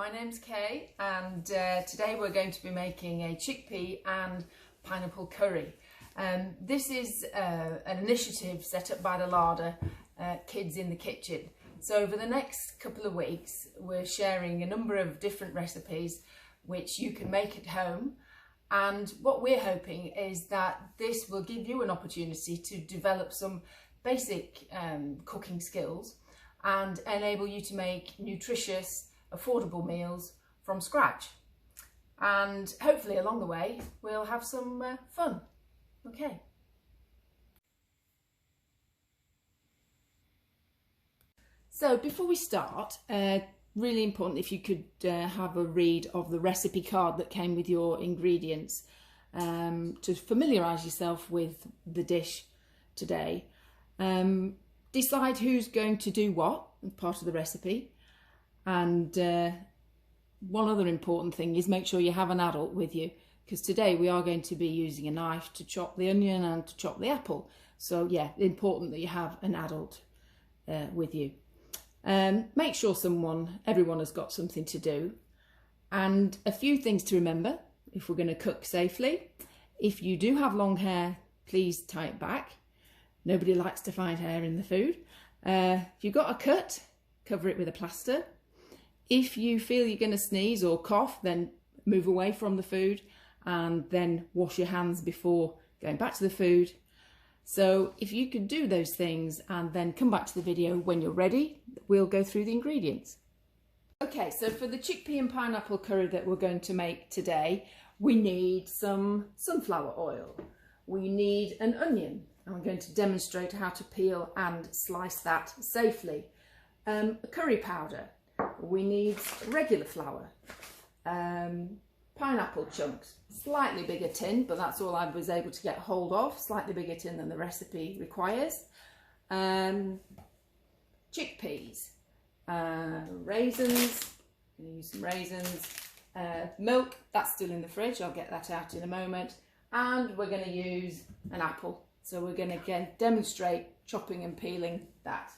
my name's Kay and today we're going to be making a chickpea and pineapple curry. This is an initiative set up by the Larder, Kids in the Kitchen. So over the next couple of weeks we're sharing a number of different recipes which you can make at home, and what we're hoping is that this will give you an opportunity to develop some basic cooking skills and enable you to make nutritious, affordable meals from scratch. And hopefully along the way we'll have some fun. Okay. So before we start, really important if you could have a read of the recipe card that came with your ingredients to familiarise yourself with the dish today. Decide who's going to do what as part of the recipe, and one other important thing is make sure you have an adult with you, because today we are going to be using a knife to chop the onion and to chop the apple. So yeah, important that you have an adult with you. Make sure everyone has got something to do, and a few things to remember if we're going to cook safely. If you do have long hair, please tie it back. Nobody likes to find hair in the food. If you've got a cut, cover it with a plaster. If you feel you're going to sneeze or cough, then move away from the food and then wash your hands before going back to the food. So if you could do those things and then come back to the video when you're ready, we'll go through the ingredients. Okay, so for the chickpea and pineapple curry that we're going to make today, we need some sunflower oil. We need an onion. I'm going to demonstrate how to peel and slice that safely. Curry powder. We need regular flour. Pineapple chunks. Slightly bigger tin, but that's all I was able to get hold of. Slightly bigger tin than the recipe requires. Chickpeas. Raisins. I'm going to use some raisins. Milk. That's still in the fridge. I'll get that out in a moment. And we're going to use an apple. So we're going to again demonstrate chopping and peeling that.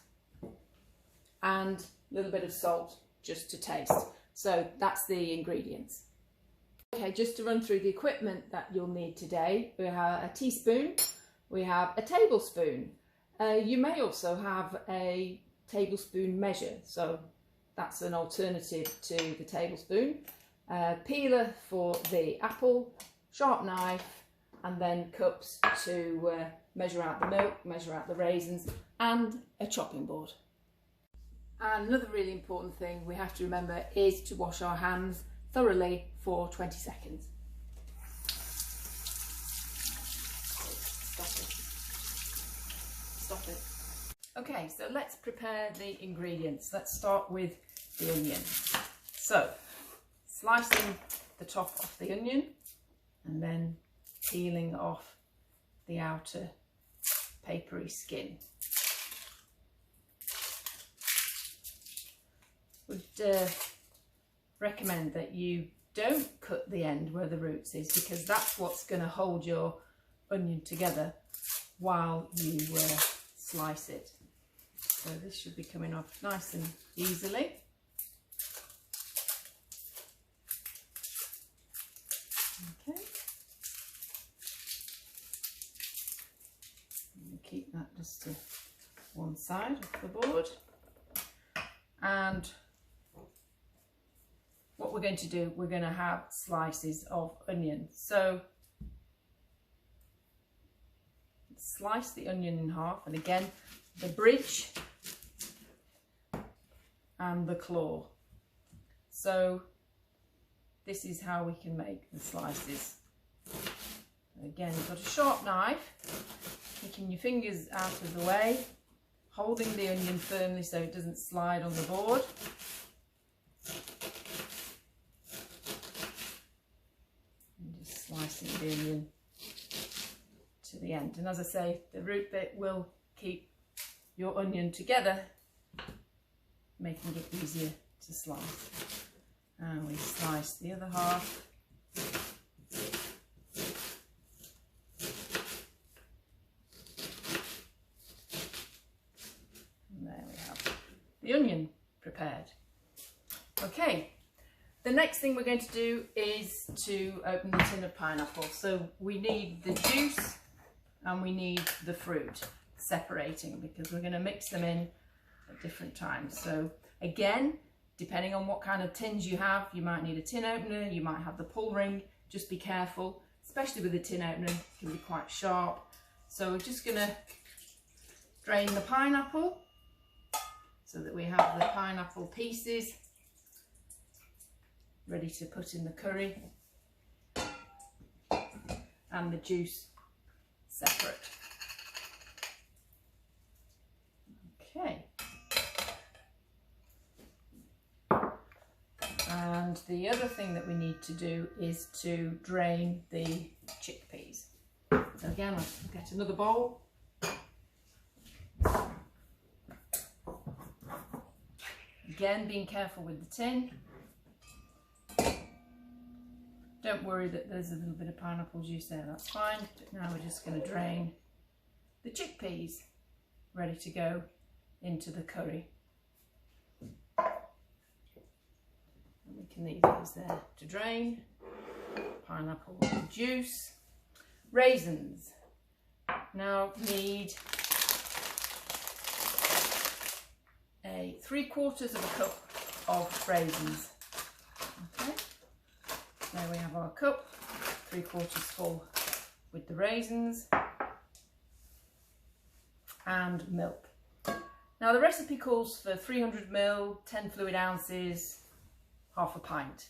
And a little bit of salt just to taste. So that's the ingredients. Okay, just to run through the equipment that you'll need today, we have a teaspoon, we have a tablespoon. You may also have a tablespoon measure, so that's an alternative to the tablespoon. Peeler for the apple, sharp knife, and then cups to measure out the milk, measure out the raisins, and a chopping board. And another really important thing we have to remember is to wash our hands thoroughly for 20 seconds. Stop it. Okay, so let's prepare the ingredients. Let's start with the onion. So, slicing the top off the onion and then peeling off the outer papery skin. Would recommend that you don't cut the end where the roots is, because that's what's going to hold your onion together while you slice it. So this should be coming off nice and easily. Okay. Keep that just to one side of the board. And what we're going to do, we're going to have slices of onion. So slice the onion in half, and again the bridge and the claw. So this is how we can make the slices. Again, you've got a sharp knife, taking your fingers out of the way, holding the onion firmly so it doesn't slide on the board. And just slicing the onion to the end. And as I say, the root bit will keep your onion together, making it easier to slice. And we slice the other half. And there we have the onion prepared. Okay, the next thing we're going to do is to open the tin of pineapple. So we need the juice and we need the fruit separating, because we're going to mix them in at different times. So again, depending on what kind of tins you have, you might need a tin opener, you might have the pull ring. Just be careful, especially with the tin opener, it can be quite sharp. So we're just going to drain the pineapple so that we have the pineapple pieces ready to put in the curry, and the juice separate. Okay. And the other thing that we need to do is to drain the chickpeas. So again, I'll get another bowl. Again, being careful with the tin. Don't worry that there's a little bit of pineapple juice there, that's fine. But now we're just going to drain the chickpeas, ready to go into the curry. And we can leave those there to drain. Pineapple juice. Raisins. Now need a 3/4 of a cup of raisins. Okay. There we have our cup, 3/4 full with the raisins, and milk. Now the recipe calls for 300 ml, 10 fluid ounces, half a pint.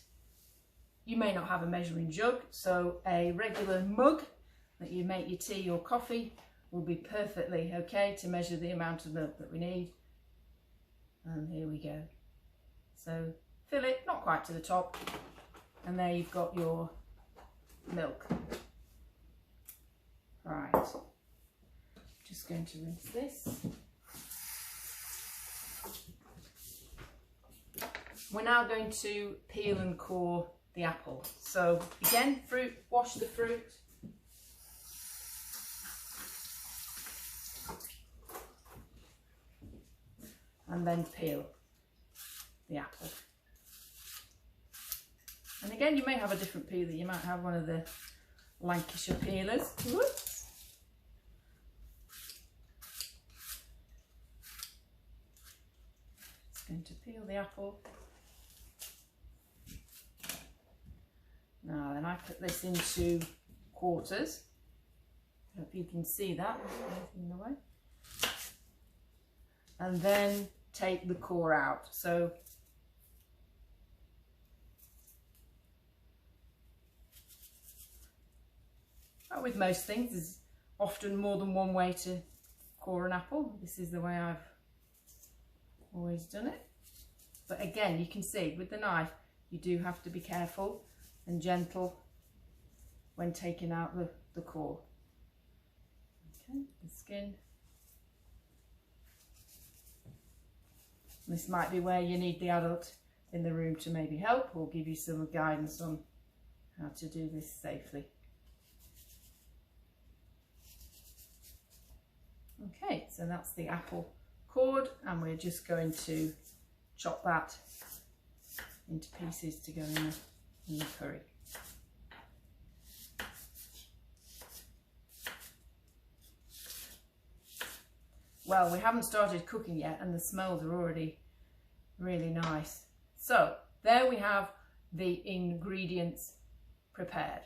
You may not have a measuring jug, so a regular mug that you make your tea or coffee will be perfectly okay to measure the amount of milk that we need. And here we go. So fill it, not quite to the top, and there you've got your milk. Right, just going to rinse this. We're now going to peel and core the apple. So again, fruit, wash the fruit. And then peel the apple. And again, you may have a different peeler. You might have one of the Lancashire peelers. Whoops. Just going to peel the apple. Now then, I put this into quarters. Hope you can see that. In the way. And then take the core out. So with most things, there's often more than one way to core an apple. This is the way I've always done it. But again, you can see with the knife, you do have to be careful and gentle when taking out the core. Okay, the skin. This might be where you need the adult in the room to maybe help or give you some guidance on how to do this safely. Okay, so that's the apple cored, and we're just going to chop that into pieces to go in the curry. Well, we haven't started cooking yet and the smells are already really nice. So there we have the ingredients prepared.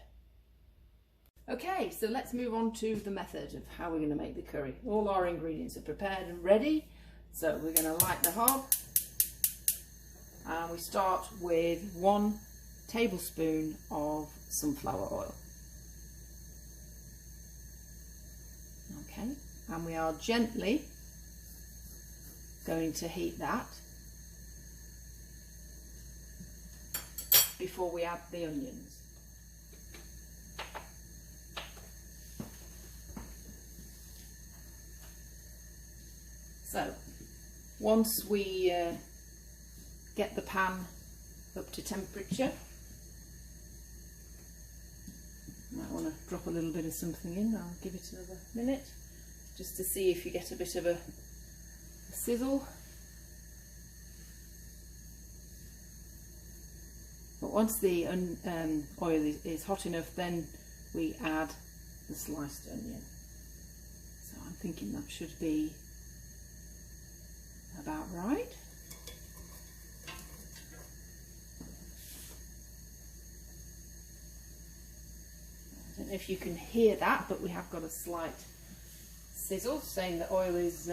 Okay, so let's move on to the method of how we're going to make the curry. All our ingredients are prepared and ready. So we're going to light the hob, and we start with 1 tablespoon of sunflower oil. Okay, and we are gently going to heat that before we add the onions. So once we get the pan up to temperature, you might want to drop a little bit of something in. I'll give it another minute just to see if you get a bit of a sizzle. But once the oil is hot enough, then we add the sliced onion. So I'm thinking that should be about right. I don't know if you can hear that, but we have got a slight sizzle saying the oil is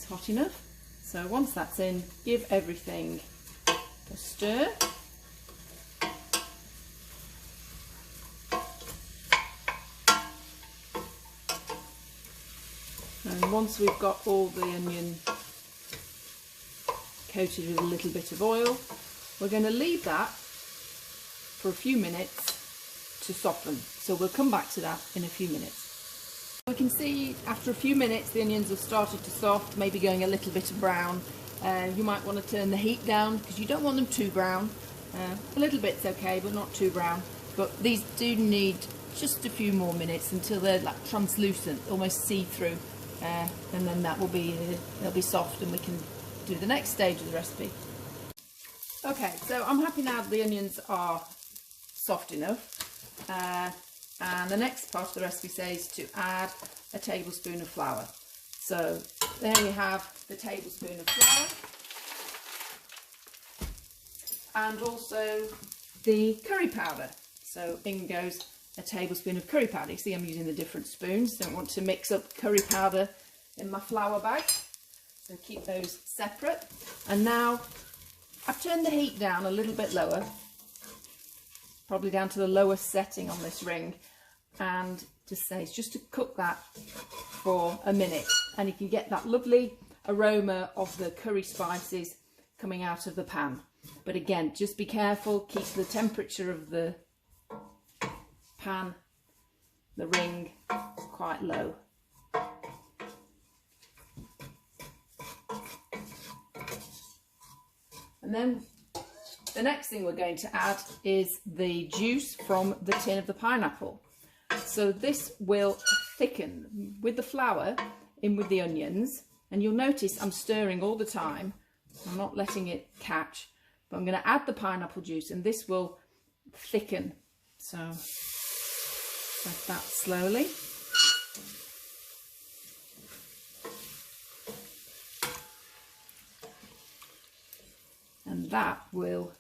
hot enough. So once that's in, give everything a stir. And once we've got all the onion coated with a little bit of oil, we're going to leave that for a few minutes to soften. So we'll come back to that in a few minutes. We can see after a few minutes the onions have started to soft, maybe going a little bit of brown. You might want to turn the heat down because you don't want them too brown. A little bit's okay, but not too brown. But these do need just a few more minutes until they're like translucent, almost see-through. And then that will be they'll be soft, and we can do the next stage of the recipe. Okay, so I'm happy now that the onions are soft enough. And the next part of the recipe says to add a tablespoon of flour. So there we have the tablespoon of flour, and also the curry powder. So in goes a tablespoon of curry powder. You see I'm using the different spoons. Don't want to mix up curry powder in my flour bag, so keep those separate. And now I've turned the heat down a little bit lower, probably down to the lowest setting on this ring, and just to cook that for a minute, and you can get that lovely aroma of the curry spices coming out of the pan. But again, just be careful, keep the temperature of the pan, the ring, quite low. And then the next thing we're going to add is the juice from the tin of the pineapple. So this will thicken with the flour in with the onions, and you'll notice I'm stirring all the time. I'm not letting it catch, but I'm going to add the pineapple juice, and this will thicken. So add that slowly. And that will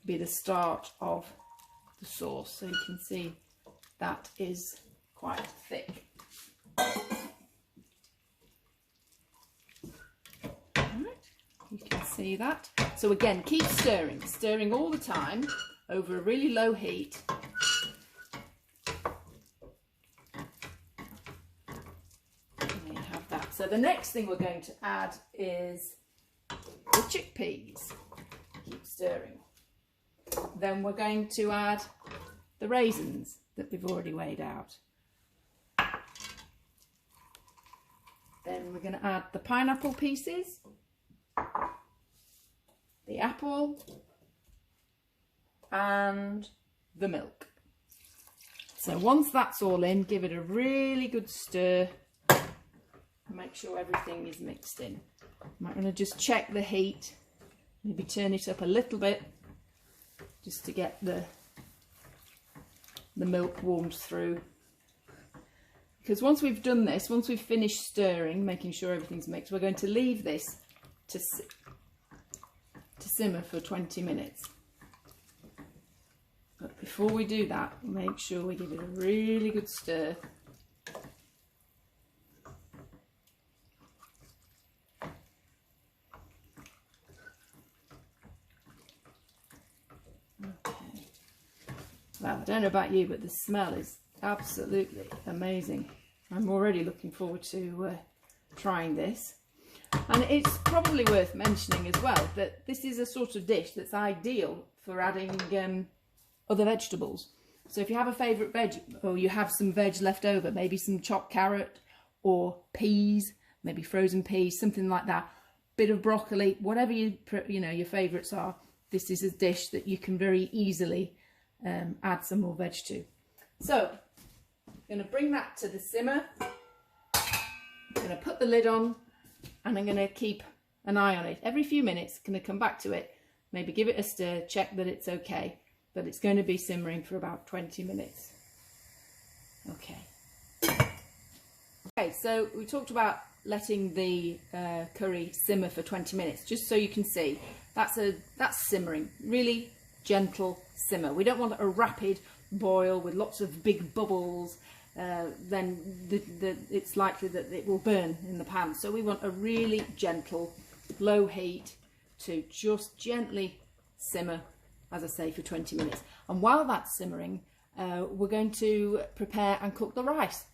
be the start of the sauce. So you can see that is quite thick. You can see that. So again, keep stirring all the time over a really low heat. There you have that. So the next thing we're going to add is the chickpeas. Keep stirring. Then we're going to add the raisins that we've already weighed out. Then we're going to add the pineapple pieces, the apple, and the milk. So once that's all in, give it a really good stir and make sure everything is mixed in. You might want to just check the heat, maybe turn it up a little bit just to get the milk warmed through. Because once we've done this, once we've finished stirring, making sure everything's mixed, we're going to leave this to simmer for 20 minutes. But before we do that, make sure we give it a really good stir. Okay. Well, I don't know about you, but the smell is absolutely amazing. I'm already looking forward to trying this. And it's probably worth mentioning as well that this is a sort of dish that's ideal for adding other vegetables. So if you have a favourite veg, or you have some veg left over, maybe some chopped carrot or peas, maybe frozen peas, something like that, bit of broccoli, whatever your favourites are, this is a dish that you can very easily add some more veg to. So I'm going to bring that to the simmer. I'm going to put the lid on, and I'm going to keep an eye on it. Every few minutes, going to come back to it, maybe give it a stir, check that it's okay. But it's going to be simmering for about 20 minutes. Okay. Okay, so we talked about letting the curry simmer for 20 minutes, just so you can see that's simmering, really gentle simmer. We don't want a rapid boil with lots of big bubbles, then it's likely that it will burn in the pan. So we want a really gentle, low heat to just gently simmer, as I say, for 20 minutes. And while that's simmering, we're going to prepare and cook the rice.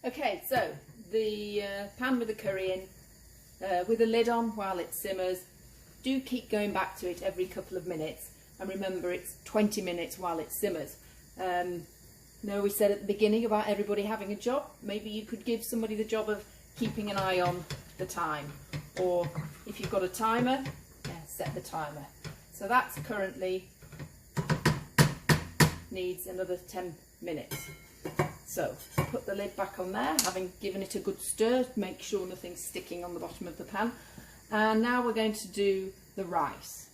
Okay, so the pan with the curry in, with the lid on while it simmers. Do keep going back to it every couple of minutes, and remember it's 20 minutes while it simmers. We said at the beginning about everybody having a job. Maybe you could give somebody the job of keeping an eye on the time, or if you've got a timer, set the timer. So that's currently needs another 10 minutes. So put the lid back on there, having given it a good stir, make sure nothing's sticking on the bottom of the pan. And now we're going to do the rice.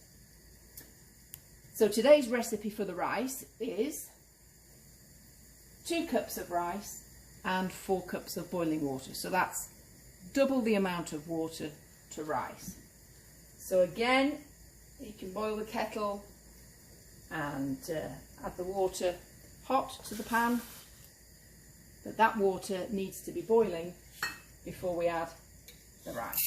So today's recipe for the rice is 2 cups of rice and 4 cups of boiling water. So that's double the amount of water to rice. So again, you can boil the kettle and add the water hot to the pan, but that water needs to be boiling before we add the rice.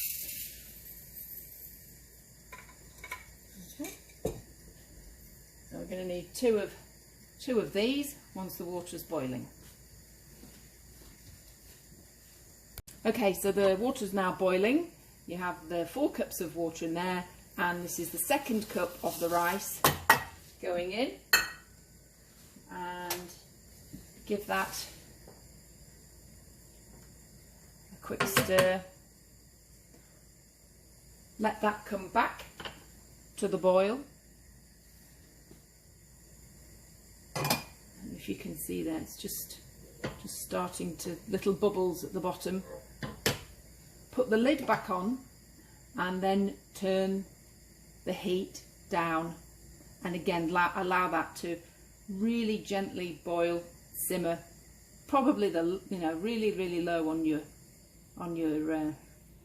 Okay. So we're going to need two of these once the water is boiling. Okay, so the water's now boiling. You have the 4 cups of water in there, and this is the 2nd cup of the rice going in, and give that a quick stir. Let that come back to the boil. And if you can see there, it's just starting to, little bubbles at the bottom. Put the lid back on and then turn the heat down, and again allow that to really gently boil, simmer, probably really low on your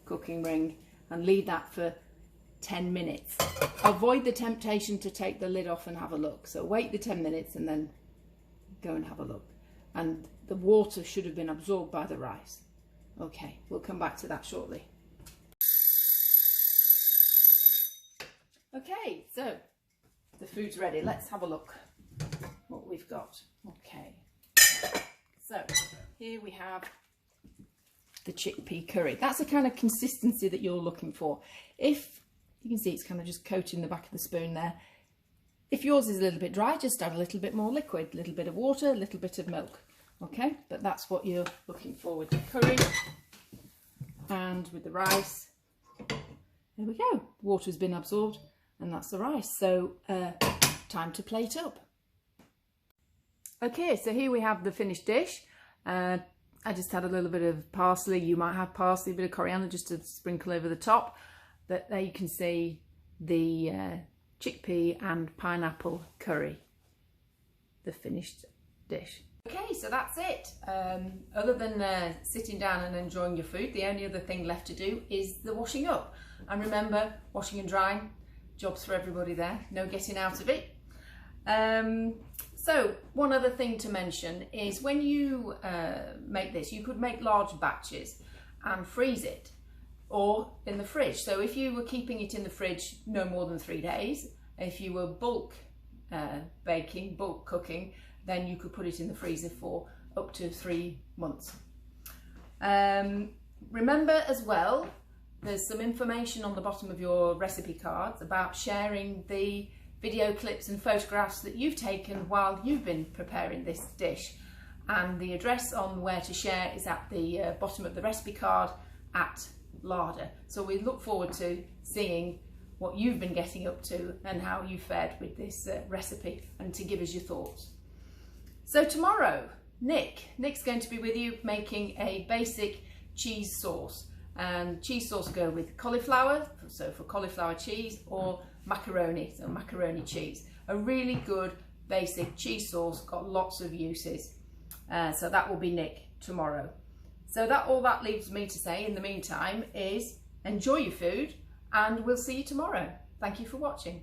cooking ring, and leave that for 10 minutes. Avoid the temptation to take the lid off and have a look, so wait the 10 minutes and then go and have a look, and the water should have been absorbed by the rice. Okay, we'll come back to that shortly. Okay, so the food's ready. Let's have a look what we've got. Okay, so here we have the chickpea curry. That's the kind of consistency that you're looking for. If you can see, it's kind of just coating the back of the spoon there. If yours is a little bit dry, just add a little bit more liquid, a little bit of water, a little bit of milk. Okay, but that's what you're looking for with the curry. And with the rice, there we go. Water's been absorbed, and that's the rice. So time to plate up. Okay, so here we have the finished dish. I just had a little bit of parsley. You might have parsley, a bit of coriander just to sprinkle over the top. But there you can see the chickpea and pineapple curry, the finished dish. Okay, so that's it. Other than sitting down and enjoying your food, the only other thing left to do is the washing up. And remember, washing and drying, jobs for everybody there, no getting out of it. So one other thing to mention is when you make this, you could make large batches and freeze it, or in the fridge. So if you were keeping it in the fridge no more than 3 days, if you were bulk baking, bulk cooking, then you could put it in the freezer for up to 3 months. Remember as well, there's some information on the bottom of your recipe cards about sharing the video clips and photographs that you've taken while you've been preparing this dish. And the address on where to share is at the bottom of the recipe card at Larder. So we look forward to seeing what you've been getting up to and how you fared with this recipe, and to give us your thoughts. So tomorrow, Nick's going to be with you making a basic cheese sauce. And cheese sauce go with cauliflower, so for cauliflower cheese, or macaroni, so macaroni cheese. A really good basic cheese sauce, got lots of uses. So that will be Nick tomorrow. So all that leaves me to say in the meantime is enjoy your food, and we'll see you tomorrow. Thank you for watching.